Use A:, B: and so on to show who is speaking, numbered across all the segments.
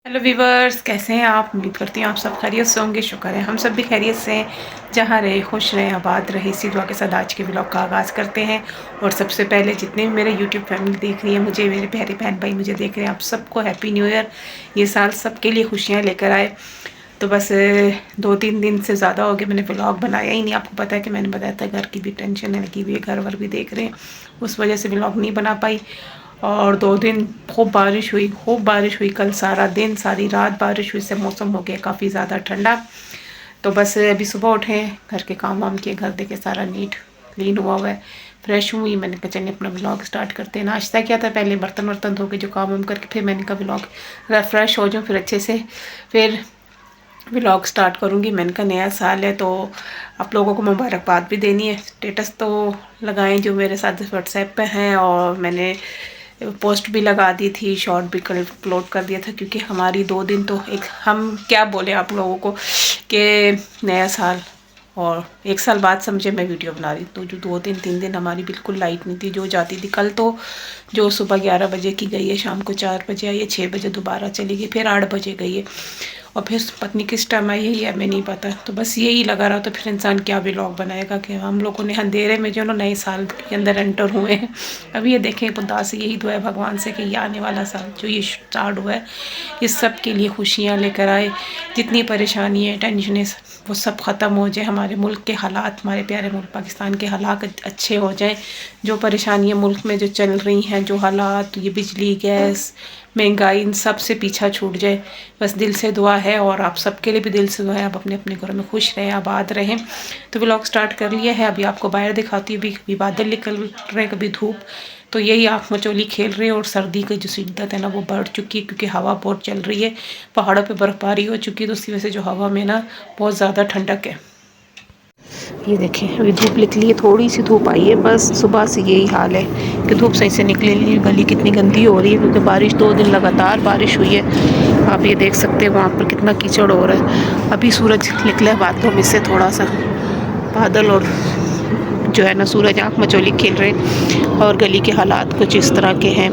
A: Hello viewers, कैसे हैं आप। उम्मीद करती हूँ आप सब खैरियत से होंगे। शुक्र है हम सब भी खैरियत से हैं। जहाँ रहे खुश रहें, आबाद रहे, इसी दुआ के साथ आज के व्लॉग का आगाज़ करते हैं। और सबसे पहले जितने भी मेरे यूट्यूब फैमिली देख रही है मुझे, मेरे प्यारे बहन भाई मुझे देख रहे हैं, आप सबको हैप्पी न्यू ईयर। ये साल सबके लिए खुशियाँ लेकर आए। तो बस 2-3 दिन से ज़्यादा हो गए मैंने व्लॉग बनाया ही नहीं। आपको पता है कि मैंने बताया था घर की भी टेंशन है लगी हुई है, घर वर भी देख रहे हैं, उस वजह से व्लॉग नहीं बना पाई। और 2 दिन खूब बारिश हुई। कल सारा दिन सारी रात बारिश हुई से मौसम हो गया काफ़ी ज़्यादा ठंडा। तो बस अभी सुबह उठे हैं, घर के काम वाम किए, घर देखे सारा नीट क्लीन हुआ है, फ्रेश हुई। मैंने कहा चलिए अपना व्लॉग स्टार्ट करते हैं। नाश्ता किया था पहले, बर्तन वर्तन धो के जो काम वाम करके फिर मैंने कहा व्लॉग फ्रेश हो जाऊँ फिर अच्छे से फिर व्लॉग स्टार्ट करूँगी। मैंने कहा नया साल है तो आप लोगों को मुबारकबाद भी देनी है। स्टेटस तो लगाएं जो मेरे साथ व्हाट्सएप पे हैं, और मैंने पोस्ट भी लगा दी थी, शॉर्ट भी अपलोड कर दिया था। क्योंकि हमारी 2 दिन तो एक हम क्या बोले आप लोगों को कि नया साल और 1 साल बाद समझे मैं वीडियो बना रही। तो जो 2 दिन 3 दिन हमारी बिल्कुल लाइट नहीं थी, जो जाती थी। कल तो जो सुबह 11 बजे की गई है, शाम को 4 बजे आई है, 6 बजे दोबारा चली गई, फिर 8 बजे गई है, और फिर पत्नी किस टाइम आई है हमें नहीं पता। तो बस यही लगा रहा। तो फिर इंसान क्या व्लॉग बनाएगा कि हम लोगों ने अंधेरे में जो नए साल के अंदर एंटर हुए हैं। अभी ये देखें, खुदा से यही दुआ है भगवान से कि ये आने वाला साल जो ये स्टार्ट हुआ है इस सब के लिए खुशियाँ लेकर आए। जितनी परेशानी है, टेंशन है, वो सब ख़त्म हो जाए। हमारे मुल्क के हालात, हमारे प्यारे मुल्क पाकिस्तान के हालात अच्छे हो जाएं। जो परेशानियाँ मुल्क में जो चल रही हैं, जो हालात, ये बिजली गैस महंगाई, इन सब से पीछा छूट जाए, बस दिल से दुआ है। और आप सबके लिए भी दिल से दुआ है, आप अपने अपने घरों में खुश रहें, आबाद रहें। तो व्लॉग स्टार्ट कर लिया है। अभी आपको बाहर दिखाती हूँ, कभी बादल निकल रहे हैं, कभी धूप। तो यही आँख मचोली खेल रहे हैं। और सर्दी की जो शिद्दत है ना वो बढ़ चुकी है, क्योंकि हवा बहुत चल रही है, पहाड़ों पे बर्फबारी हो चुकी है। तो उसकी वजह से जो हवा में ना बहुत ज़्यादा ठंडक है। ये देखें, अभी धूप निकली है, थोड़ी सी धूप आई है, बस सुबह से यही हाल है कि धूप सही से निकली नहीं। गली कितनी गंदी हो रही है, क्योंकि बारिश 2 दिन लगातार बारिश हुई है। आप ये देख सकते हैं वहाँ पर कितना कीचड़ हो रहा है। अभी सूरज निकला है बादलों में से, थोड़ा सा बादल और जो है ना सूरज आँख मचोली खेल रहे हैं। और गली के हालात कुछ इस तरह के हैं।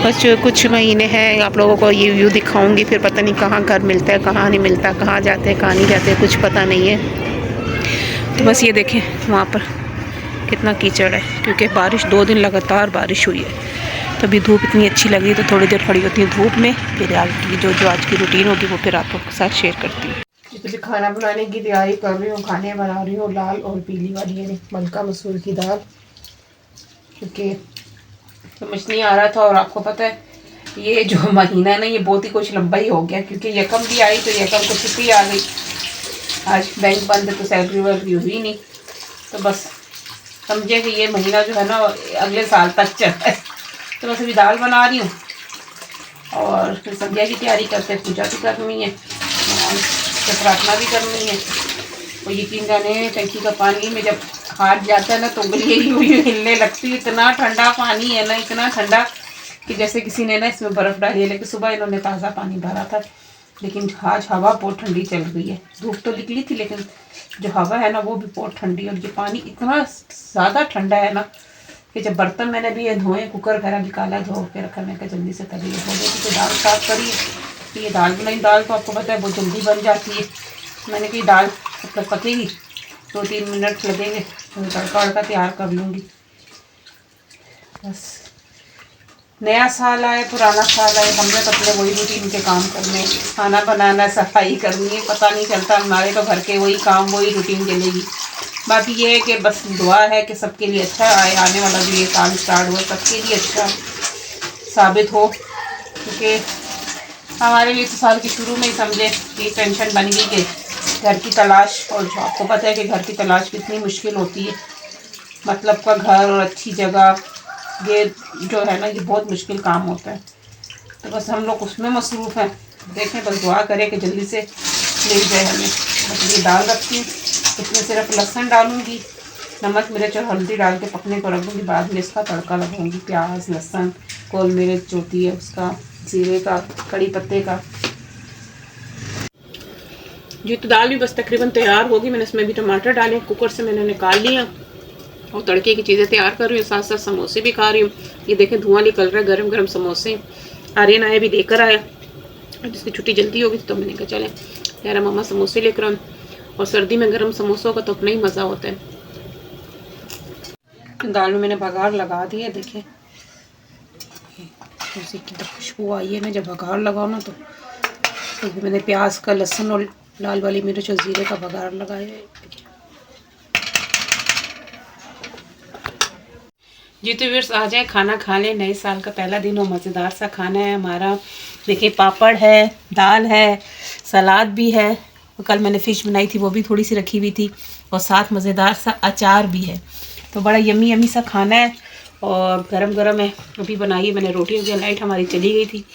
A: बस कुछ महीने हैं, आप लोगों को ये व्यू दिखाऊंगी, फिर पता नहीं कहाँ घर मिलता है कहाँ नहीं मिलता, कहाँ जाते हैं कहाँ नहीं जाते, कुछ पता नहीं है। तो बस ये देखें वहाँ पर कितना कीचड़ है, क्योंकि बारिश 2 दिन लगातार बारिश हुई है। तो अभी धूप इतनी अच्छी लग रही है, तो थोड़ी देर खड़ी होती है धूप में, फिर आज की जो आज की रूटीन होगी वो फिर आपके साथ शेयर करती हूँ। तो खाना बनाने की तैयारी कर रही हूँ, खाने बना रही हूँ। लाल और पीली वाली है मलका मसूर की दाल, क्योंकि समझ नहीं आ रहा था। और आपको पता है ये जो महीना है ना ये बहुत ही कुछ लंबा ही हो गया, क्योंकि यकम भी आई तो यकम को छुट्टी आ गई। आज बैंक बंद है तो सैलरी वैलरी हुई नहीं। तो बस समझे कि ये महीना जो है ना अगले साल तक चलता है। तो बस अभी दाल बना रही हूँ और फिर संध्या की तैयारी करते हैं, पूजा भी करनी है और फिर प्रार्थना भी करनी है। और यकीन जाने टंकी का पानी में जब हाथ जाता है ना तो उंगली हिलने लगती है। इतना ठंडा पानी है ना, इतना ठंडा कि जैसे किसी ने ना इसमें बर्फ़ डाली है। लेकिन सुबह इन्होंने ताज़ा पानी भरा था, लेकिन आज हवा बहुत ठंडी चल रही है। धूप तो निकली थी लेकिन जो हवा है ना वो भी बहुत ठंडी है। और ये पानी इतना ज़्यादा ठंडा है ना कि जब बर्तन मैंने भी ये धोए, कुकर वगैरह निकाला, धो के रखा, मैं कहा जल्दी से तभी धो देती। तो दाल साफ करी, तो ये दाल बनाई। दाल तो आपको पता है बहुत जल्दी बन जाती है। मैंने कही दाल जब तक पकेगी 2-3 मिनट लगेंगे तो तड़का वड़का तैयार कर लूँगी। बस नया साल आए पुराना साल आए, हमने तो अपने वही रूटीन के काम करने, खाना बनाना, सफाई करनी है। पता नहीं चलता, हमारे तो घर के वही काम वही रूटीन चलेगी। बाकी ये है कि बस दुआ है कि सबके लिए अच्छा आए, आने वाला जो ये साल स्टार्ट हुआ सबके लिए अच्छा साबित हो। क्योंकि हमारे लिए तो साल के शुरू में ही समझे कि टेंशन बन गई कि घर की तलाश, और जो आपको पता है कि घर की तलाश कितनी मुश्किल होती है। मतलब का घर और अच्छी जगह, ये जो है ना ये बहुत मुश्किल काम होता है। तो बस हम लोग उसमें मसरूफ़ हैं। देखें बस दुआ करें कि जल्दी से मिल जाए हमें। बस ये दाल रखती हूँ, इसमें सिर्फ लहसुन डालूँगी, नमक मिर्च और हल्दी डाल के पकने को रख दूँगी। बाद में इसका तड़का लगाऊँगी, प्याज लहसुन गोल मिर्च जो होती है उसका, जीरे का, कड़ी पत्ते का। जी तो दाल भी बस तकरीबन तैयार होगी। मैंने इसमें भी टमाटर डाले, कुकर से मैंने निकाल लिया और तड़के की चीज़ें तैयार कर रही हूँ। साथ साथ समोसे भी खा रही हूँ। ये देखें धुआं निकल रहा है, गरम गरम समोसे। आर्यन आया भी लेकर आया, जिसकी छुट्टी जल्दी होगी तो मैंने कहा चलें यार मामा समोसे लेकर आऊँ, और सर्दी में गर्म समोसों का तो अपना ही मज़ा होता है। दाल में मैंने बघार लगा दी है, देखिए उसी की तो खुशबू आई है ना जब बघार लगाओ ना। तो मैंने प्याज का, लहसुन और लाल वाली मिर्च और ज़ीरे का बघार लगाया है। जी तो व्यूअर्स आ जाए खाना खा लें, नए साल का पहला दिन और मज़ेदार सा खाना है हमारा। देखिए पापड़ है, दाल है, सलाद भी है, और कल मैंने फ़िश बनाई थी वो भी थोड़ी सी रखी हुई थी, और साथ मज़ेदार सा अचार भी है। तो बड़ा यमी यमी सा खाना है और गरम गरम है। अभी बनाई है मैंने रोटी, जो लाइट हमारी चली गई थी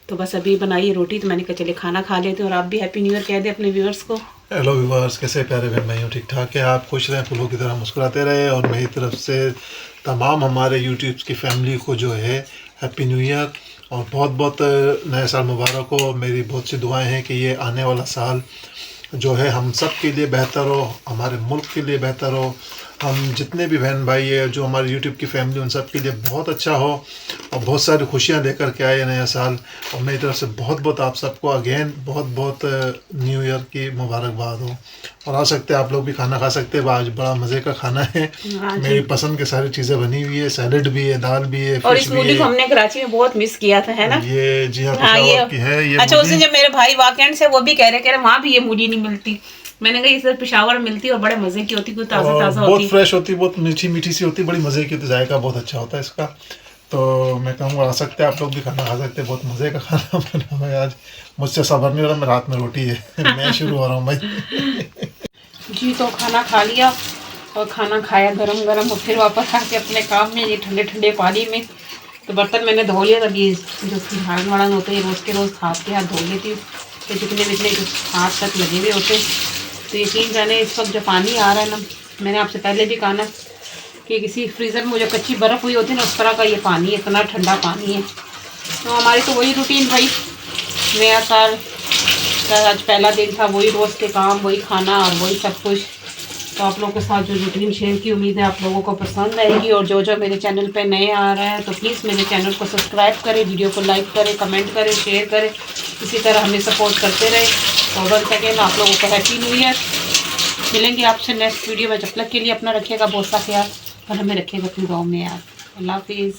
A: तो बस अभी बनाई है रोटी, तो मैंने कहा चले खाना खा लेते हैं। और आप भी हैप्पी न्यू ईयर कह दें अपने व्यूअर्स को।
B: हेलो व्यूअर्स, कैसे प्यारे बहन भाइयों, ठीक ठाक है? आप खुश रहें, फूलों की तरह मुस्कुराते रहे। और मेरी तरफ से तमाम हमारे यूट्यूब की फैमिली को जो है हैप्पी न्यू ईयर और बहुत बहुत नया साल मुबारक हो। मेरी बहुत सी दुआएं हैं कि ये आने वाला साल जो है हम सब के लिए बेहतर हो, हमारे मुल्क के लिए बेहतर हो, हम जितने भी बहन भाई है जो हमारे यूट्यूब की फैमिली उन सब के लिए बहुत अच्छा हो और बहुत सारी खुशियां लेकर के आए नया साल। और मेरी तरफ से बहुत बहुत आप सबको अगेन बहुत बहुत न्यू ईयर की मुबारकबाद हो। और आ सकते हैं आप लोग भी खाना खा सकते हैं, आज बड़ा मज़े का खाना है। मेरी पसंद की सारी चीज़ें बनी हुई है, सैलेड भी है, दाल भी है,
A: और इस मूली को हमने कराची में बहुत मिस किया था, है ना?
B: ये जी हाँ,
A: ये
B: की है ये।
A: अच्छा, उस दिन जब मेरे भाई वाकैंड से वो भी कह रहे वहाँ भी ये मूली नहीं मिलती। मैंने कहा इधर पेशावर मिलती और बड़े मजे की होती, कोई ताज़ा ताज़ा होती,
B: बहुत फ्रेश होती, बहुत मीठी मीठी सी होती, बड़ी मज़े की होती, जायका बहुत अच्छा होता है इसका। तो मैं कहूँगा आ सकते हैं आप लोग भी खाना खा सकते हैं, बहुत मज़े का खाना बना है आज। मुझसे सब्र नहीं हो रहा, मैं रात में रोटी है मैं शुरू हो रहा हूँ भाई
A: जी तो खाना खा लिया और खाना खाया गरम गरम, और फिर वापस आके अपने काम में, ये ठंडे ठंडे पानी में। तो बर्तन मैंने धो लिया, तब ये जो झाड़न वाड़न होते हैं रोज़ के रोज़ हाथ के हाथ धो लेती हूँ, तो जितने जितने हाथ तक लगे हुए होते। तो यकीन जाने इस वक्त जो पानी आ रहा है ना, मैंने आपसे पहले भी कहा ना कि किसी फ्रीज़र में जो कच्ची बर्फ़ हुई होती है ना, उस तरह का ये पानी है, इतना ठंडा पानी है। तो हमारी तो वही रूटीन भाई, नया साल का आज पहला दिन था, वही रोज़ के काम, वही खाना और वही सब कुछ। तो आप लोगों के साथ जो रूटीन शेयर की, उम्मीद है आप लोगों को पसंद आएगी। और जो मेरे चैनल पे नए आ रहे हैं तो प्लीज़ मेरे चैनल को सब्सक्राइब करें, वीडियो को लाइक करें, कमेंट करें, शेयर करें, इसी तरह हमें सपोर्ट करते रहे। और वन सेकेंड आप लोगों को हैप्पी न्यू ईयर। मिलेंगे आपसे नेक्स्ट वीडियो में। जब तक के लिए अपना रखिएगा बहुत सा ख्याल और हमें रखिएगा अपनी गाँव में यार। अल्लाह हाफिज़।